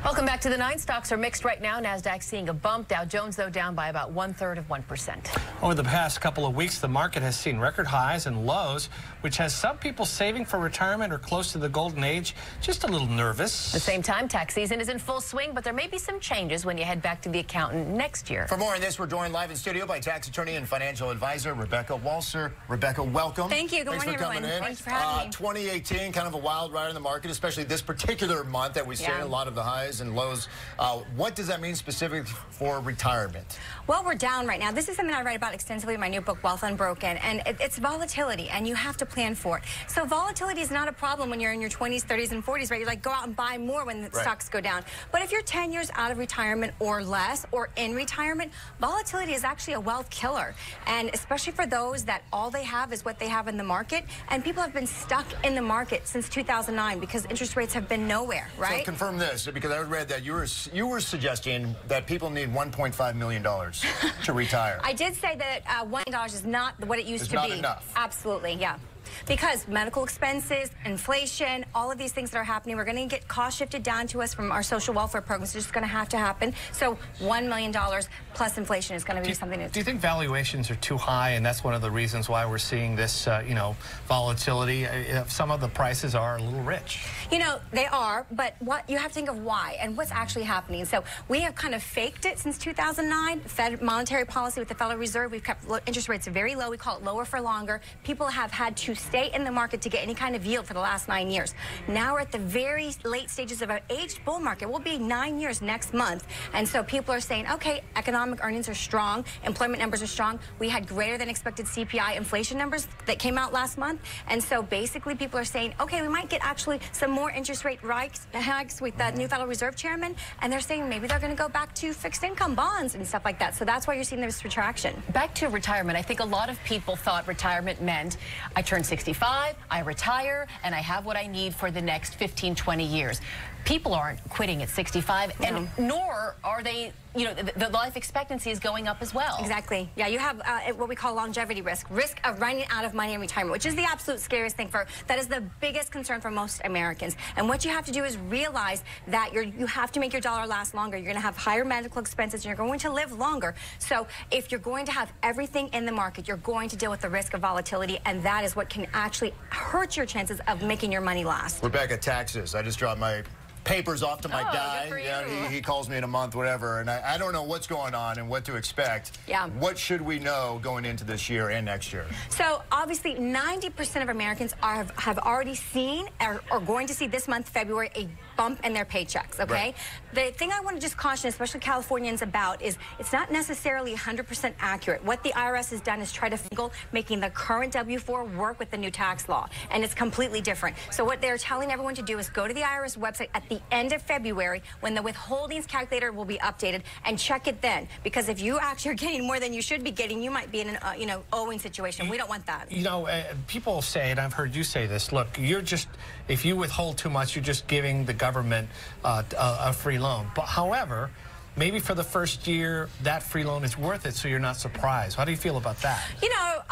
Welcome back to the 9. Stocks are mixed right now. NASDAQ seeing a bump. Dow Jones, though, down by about 1/3%. Over the past couple of weeks, the market has seen record highs and lows, which has some people saving for retirement or close to the golden age just a little nervous. At the same time, tax season is in full swing, but there may be some changes when you head back to the accountant next year. For more on this, we're joined live in studio by tax attorney and financial advisor Rebecca Walser. Rebecca, welcome. Thank you. Good morning, everyone. Thanks for having me. 2018, kind of a wild ride in the market, especially this particular month that we see a lot of the highs and lows. What does that mean specifically for retirement? Well, we're down right now. This is something I write about extensively in my new book, Wealth Unbroken, and it's volatility, and you have to plan for it. So volatility is not a problem when you're in your 20s, 30s, and 40s, right? You like go out and buy more when the stocks go down. But if you're 10 years out of retirement or less, or in retirement, volatility is actually a wealth killer, and especially for those that all they have is what they have in the market, and people have been stuck in the market since 2009 because interest rates have been nowhere, right? So confirm this, because I read that you were suggesting that people need $1.5 million to retire. I did say that $1 million is not what it used to be. It's not enough. Absolutely, yeah. Because medical expenses, inflation, all of these things that are happening, we're going to get cost shifted down to us from our social welfare programs. It's just going to have to happen. So $1 million plus inflation is going to be something that's... Do you think valuations are too high, and that's one of the reasons why we're seeing this, volatility? Some of the prices are a little rich. You know, they are, but what you have to think of why and what's actually happening. So we have kind of faked it since 2009. Fed monetary policy with the Federal Reserve, we've kept interest rates very low. We call it lower for longer. People have had to stay in the market to get any kind of yield for the last 9 years. Now we're at the very late stages of our aged bull market. We'll be 9 years next month. And so people are saying, okay, economic earnings are strong, employment numbers are strong. We had greater than expected CPI inflation numbers that came out last month. And so basically people are saying, okay, we might get actually some more interest rate hikes with the new Federal Reserve chairman. And they're saying maybe they're going to go back to fixed income bonds and stuff like that. So that's why you're seeing this retraction. Back to retirement. I think a lot of people thought retirement meant I turn 65, I retire, and I have what I need for the next 15, 20 years. People aren't quitting at 65, and nor are they, the life expectancy is going up as well. Exactly. Yeah, you have what we call longevity risk of running out of money in retirement, which is the absolute scariest thing that is the biggest concern for most Americans. And what you have to do is realize that you have to make your dollar last longer. You're going to have higher medical expenses, and you're going to live longer. So if you're going to have everything in the market, you're going to deal with the risk of volatility, and that is what can actually hurt your chances of making your money last. Rebecca, taxes. I just dropped my papers off to my guy. Yeah, he calls me in a month, whatever, and I don't know what's going on and what to expect. Yeah. What should we know going into this year and next year? So obviously 90% of Americans have already seen or are going to see this month, February, a bump in their paychecks, okay? Right. The thing I want to just caution, especially Californians, about is it's not necessarily 100% accurate. What the IRS has done is try to making the current W-4 work with the new tax law, and it's completely different. So what they're telling everyone to do is go to the IRS website at the end of February when the withholdings calculator will be updated, and check it then, because if you actually are getting more than you should be getting, you might be in an owing situation. We don't want that. People say, and I've heard you say this, look, if you withhold too much, you're just giving the government a free loan. But however, maybe for the first year, that free loan is worth it, so you're not surprised. How do you feel about that?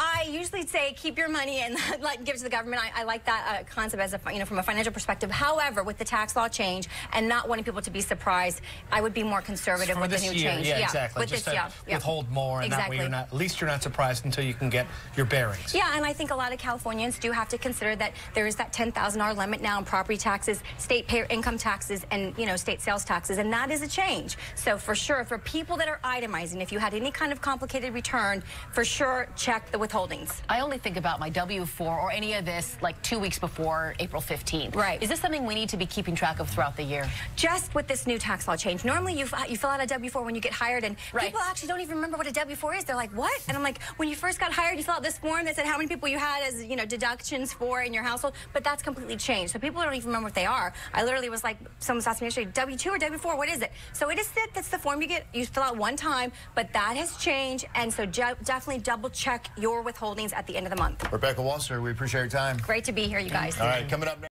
I usually say keep your money and give it to the government. I like that concept as from a financial perspective. However, with the tax law change and not wanting people to be surprised, I would be more conservative with the new change. Yeah, exactly. With just this, withhold more, and that way at least you're not surprised until you can get your bearings. Yeah, and I think a lot of Californians do have to consider that there is that $10,000 limit now on property taxes, state income taxes, and state sales taxes, and that is a change. So for sure, for people that are itemizing, if you had any kind of complicated return, for sure, check the withholdings. I only think about my W-4 or any of this like 2 weeks before April 15th. Right. Is this something we need to be keeping track of throughout the year? Just with this new tax law change. Normally, you fill out a W-4 when you get hired, and people actually don't even remember what a W-4 is. They're like, what? And I'm like, when you first got hired, you fill out this form that said how many people you had as, deductions for in your household, but that's completely changed. So people don't even remember what they are. I literally was like, someone's asking me yesterday, W-2 or W-4, what is it? So it is that's the form you fill out one time, but that has changed, and so definitely double check your withholdings at the end of the month. Rebecca Walser, we appreciate your time. Great to be here, you guys. All right, coming up next.